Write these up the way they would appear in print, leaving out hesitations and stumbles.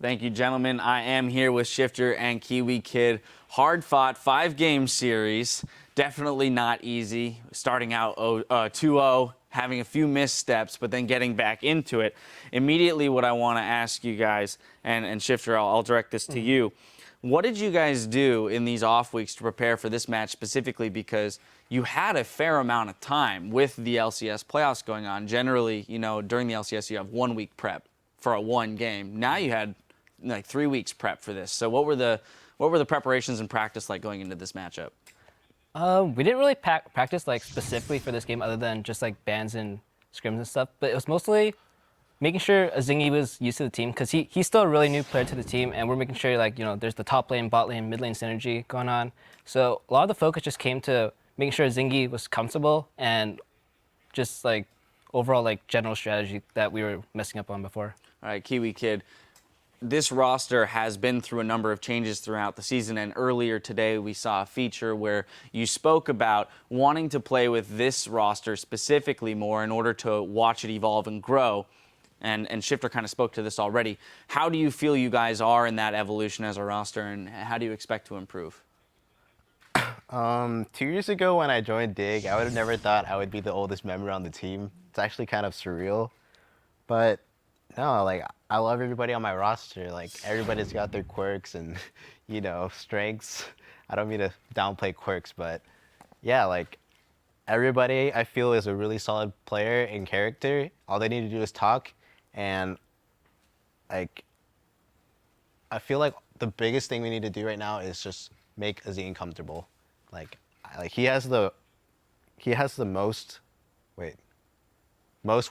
Thank you, gentlemen. I am here with Shifter and Kiwi Kid. Hard-fought 5-game series. Definitely not easy. Starting out 2-0, having a few missteps, but then getting back into it. Immediately, what I want to ask you guys, and Shifter, I'll direct this to you. What did you guys do in these off weeks to prepare for this match specifically? Because you had a fair amount of time with the LCS playoffs going on. Generally, you know, during the LCS, you have 1 week prep for one game. Now you had like 3 weeks prep for this. So what were the preparations and practice like going into this matchup? We didn't really practice like specifically for this game other than just like bans and scrims and stuff. But it was mostly making sure Zingy was used to the team because he's still a really new player to the team, and we're making sure like, you know, there's the top lane, bot lane, mid lane synergy going on. So a lot of the focus just came to making sure Zingy was comfortable and just like overall like general strategy that we were messing up on before. All right, Kiwi Kid. This roster has been through a number of changes throughout the season, and earlier today we saw a feature where you spoke about wanting to play with this roster specifically more in order to watch it evolve and grow. And Shifter kind of spoke to this already. How do you feel you guys are in that evolution as a roster, and how do you expect to improve? 2 years ago when I joined Dig, I would have never thought I would be the oldest member on the team. It's actually kind of surreal. But no, like, I love everybody on my roster. Like, everybody's got their quirks and, you know, strengths. I don't mean to downplay quirks, but yeah, like, everybody I feel is a really solid player in character. All they need to do is talk. And like, I feel like the biggest thing we need to do right now is just make Azine comfortable. Like he has the most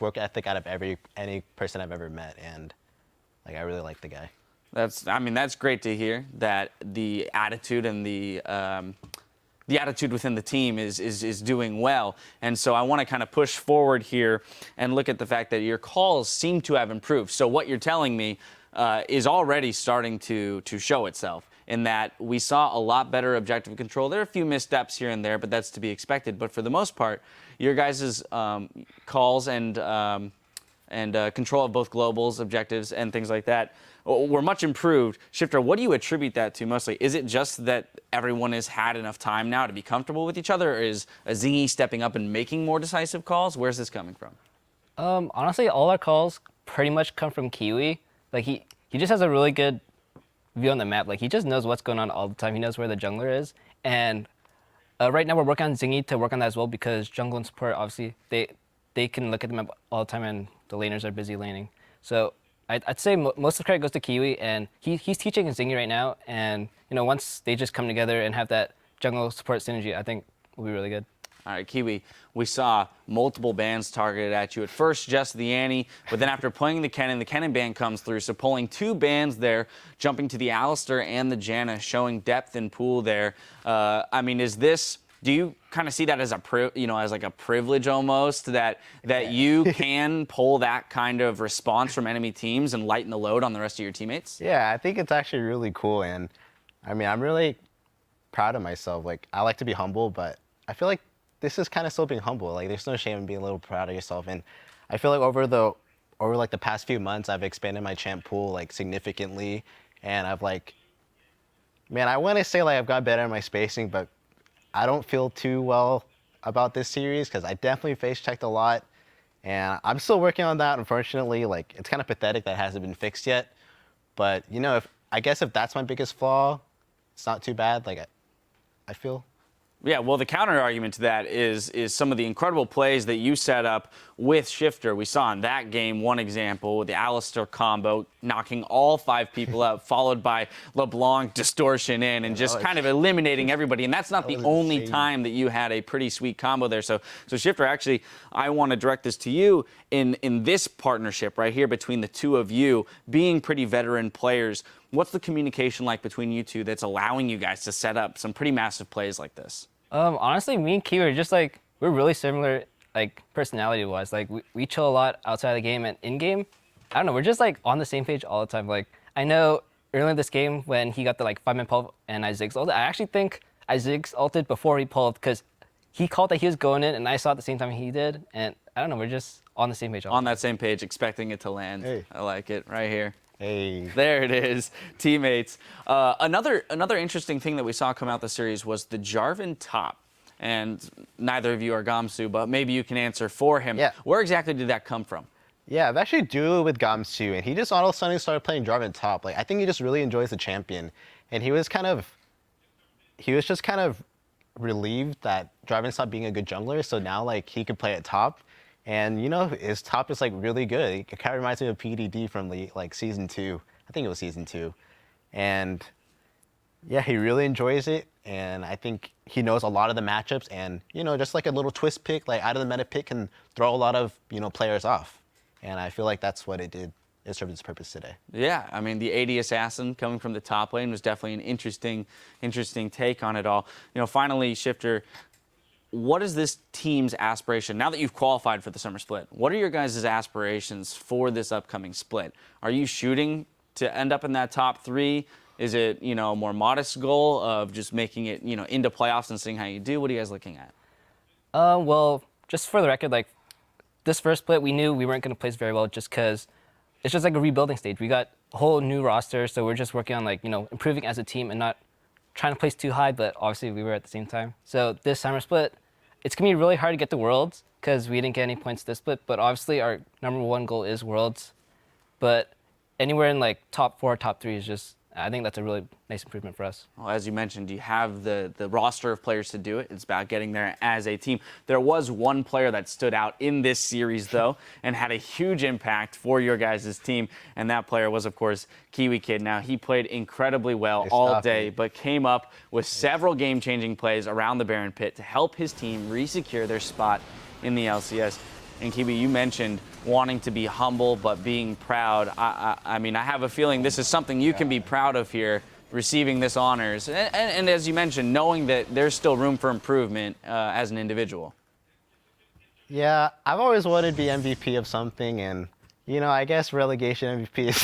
work ethic out of any person I've ever met, and like I really like the guy. That's great to hear that the attitude and the attitude within the team is doing well. And so I want to kind of push forward here and look at the fact that your calls seem to have improved. So what you're telling me is already starting to show itself in that we saw a lot better objective control. There are a few missteps here and there, but that's to be expected. But for the most part, your guys' calls and control of both globals, objectives, and things like that were much improved. Shifter, what do you attribute that to mostly? Is it just that everyone has had enough time now to be comfortable with each other, or is Zingy stepping up and making more decisive calls? Where's this coming from? Honestly, all our calls pretty much come from Kiwi. Like he just has a really good view on the map. Like he just knows what's going on all the time. He knows where the jungler is. And right now we're working on Zingy to work on that as well, because jungle and support, obviously, they can look at the map all the time and the laners are busy laning. So I'd say most of the credit goes to Kiwi, and he's teaching Zingy right now. And you know, once they just come together and have that jungle support synergy, I think will be really good. All right, Kiwi, we saw multiple bans targeted at you. At first, just the Annie, but then after playing the Kennen ban comes through. So pulling 2 bans there, jumping to the Alistar and the Janna, showing depth in pool there. Do you kind of see that as as like a privilege almost, that you can pull that kind of response from enemy teams and lighten the load on the rest of your teammates? Yeah, I think it's actually really cool, and I mean, I'm really proud of myself. Like, I like to be humble, but I feel like this is kind of still being humble. Like, there's no shame in being a little proud of yourself, and I feel like over the past few months, I've expanded my champ pool like significantly, and I've like, man, I want to say like I've got better at my spacing, but I don't feel too well about this series because I definitely face checked a lot, and I'm still working on that. Unfortunately, like, it's kind of pathetic that it hasn't been fixed yet. But you know, I guess if that's my biggest flaw, it's not too bad. Like, I feel. Yeah, well, the counter argument to that is some of the incredible plays that you set up with Shifter. We saw in that game one example with the Alistar combo, knocking all 5 people out, followed by LeBlanc distortion in and just kind of eliminating everybody. And that's not the only time that you had a pretty sweet combo there. So Shifter, actually, I want to direct this to you in this partnership right here between the two of you, being pretty veteran players. What's the communication like between you two that's allowing you guys to set up some pretty massive plays like this? Honestly, me and Kiwi are just like, we're really similar, like personality-wise. Like we chill a lot outside of the game, and in-game, I don't know, we're just like on the same page all the time. Like, I know earlier this game when he got the like 5-man pull and I Ziggs ulted, I actually think I Ziggs ulted before he pulled because he called that he was going in and I saw at the same time he did. And I don't know, we're just on the same page. On that same page, expecting it to land. Hey. I like it right here. Hey. There it is, teammates. Another interesting thing that we saw come out the series was the Jarvan top. And neither of you are Gamsu, but maybe you can answer for him. Yeah. Where exactly did that come from? Yeah, I've actually duoed with Gamsu, and he just all of a sudden started playing Jarvan top. Like, I think he just really enjoys the champion, and he was just kind of relieved that Jarvan stopped being a good jungler, so now like he could play at top, and you know his top is like really good. It kind of reminds me of PDD from like season 2. I think it was season 2, and yeah, he really enjoys it, and I think he knows a lot of the matchups, and you know just like a little twist pick, like out of the meta pick, can throw a lot of players off. And I feel like that's what it did. It served its purpose today. Yeah, I mean, the AD assassin coming from the top lane was definitely an interesting take on it all. Finally, Shifter, what is this team's aspiration? Now that you've qualified for the summer split, what are your guys' aspirations for this upcoming split? Are you shooting to end up in that top 3? Is it, a more modest goal of just making it, into playoffs and seeing how you do? What are you guys looking at? Well, just for the record, like, this first split, we knew we weren't going to place very well just because it's just like a rebuilding stage. We got a whole new roster, so we're just working on improving as a team and not trying to place too high, but obviously we were at the same time. So this summer split, it's going to be really hard to get to Worlds because we didn't get any points this split, but obviously our #1 goal is Worlds. But anywhere in like top 4, top 3 is just, I think that's a really nice improvement for us. Well, as you mentioned, you have the roster of players to do it. It's about getting there as a team. There was one player that stood out in this series, though, and had a huge impact for your guys' team, and that player was, of course, Kiwi Kid. Now, he played incredibly well all day, but came up with several game-changing plays around the Baron Pit to help his team re-secure their spot in the LCS. And Kiwi, you mentioned wanting to be humble but being proud. I mean, I have a feeling this is something you can be proud of here, receiving this honors. And as you mentioned, knowing that there's still room for improvement as an individual. Yeah, I've always wanted to be MVP of something, and I guess relegation MVP is.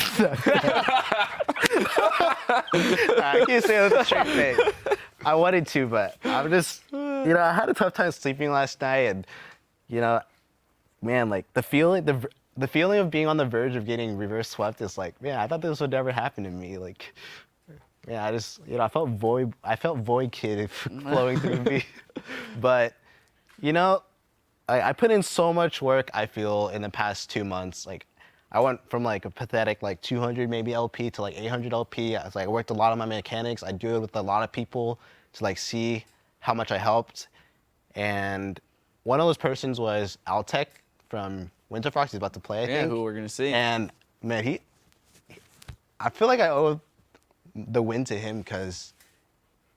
I can't say it with a straight face. I wanted to, but I'm just, I had a tough time sleeping last night, and man, like the feeling of being on the verge of getting reverse swept is like, man, I thought this would never happen to me. Like, yeah, I just, I felt void kid flowing through me. But, I put in so much work, I feel, in the past 2 months. Like, I went from like a pathetic like 200 maybe LP to like 800 LP. I worked a lot on my mechanics. I do it with a lot of people to like see how much I helped. And one of those persons was Altec from Winter Fox. He's about to play, I think. Who we're going to see. And, man, I feel like I owe the win to him because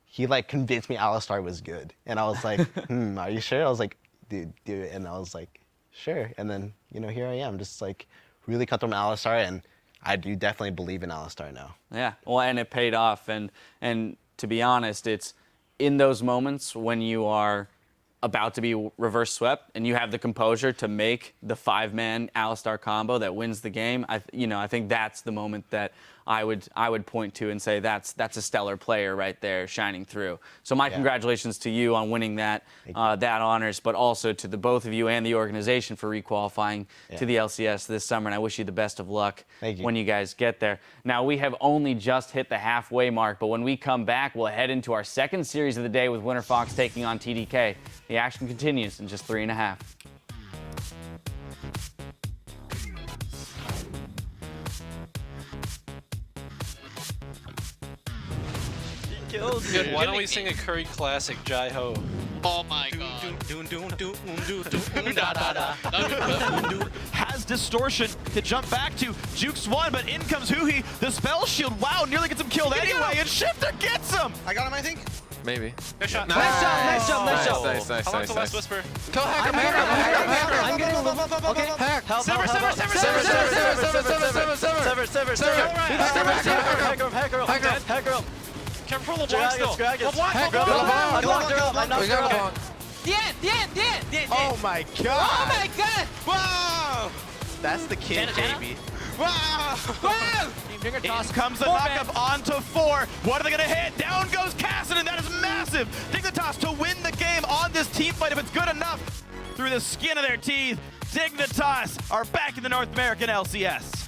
he, like, convinced me Alistar was good. And I was like, are you sure? I was like, dude, do it. And I was like, sure. And then, here I am, just, like, really cut through Alistar. And I do definitely believe in Alistar now. Yeah, well, and it paid off. And to be honest, it's in those moments when you are about to be reverse swept and you have the composure to make the 5-man Alistar combo that wins the game. I think that's the moment that I would point to and say that's a stellar player right there shining through. So my congratulations to you on winning that honors, but also to the both of you and the organization for requalifying to the LCS this summer. And I wish you the best of luck when you guys get there. Now, we have only just hit the halfway mark, but when we come back, we'll head into our second series of the day with Winter Fox taking on TDK. The action continues in just 3.5. Good. Why don't we sing a Curry classic, Jai Ho? Oh my god. Has distortion to jump back to Jukes 1, but in comes Huhi. The spell shield, wow, nearly gets him killed anyway, and Shifter gets him! I got him, I think. Maybe. Nice shot. Nice job. How long's the last whisper? Go hack him. I'm getting a little. Okay. Hack. Sever. Careful, LeBlanc still. LeBlanc. We got LeBlanc. Oh my god! Oh my god! Wow! That's the king, baby. Wow! In comes the knockup onto 4. What are they going to hit? Down goes Cassidon, and that is massive! Dignitas to win the game on this team fight if it's good enough. Through the skin of their teeth, Dignitas are back in the North American LCS.